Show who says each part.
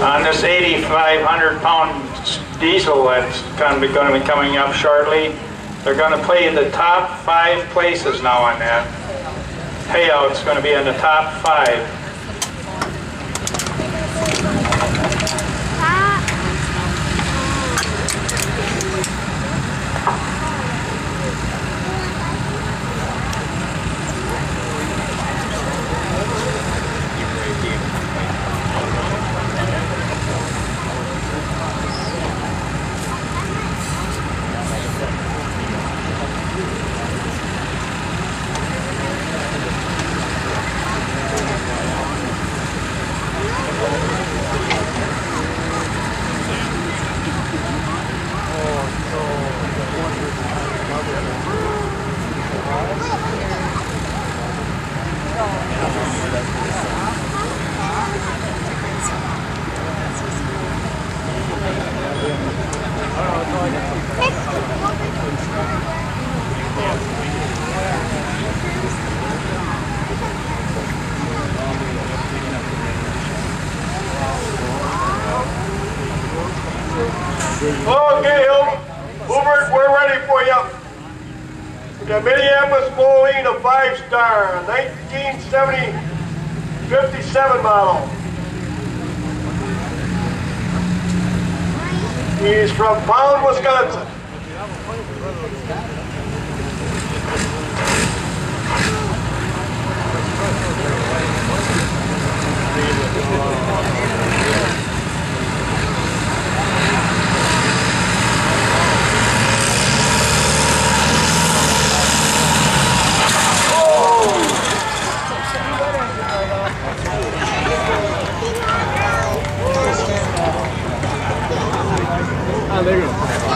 Speaker 1: On this 8,500-pound diesel that's going to be coming up shortly, they're going to play in the top 5 places now on that. Payout's going to be in the top 5.
Speaker 2: Okay, Hubert, we're ready for you. The Minneapolis Moline, a 5-star, 1970, 57 model. He's from Pound, Wisconsin.
Speaker 3: There you go.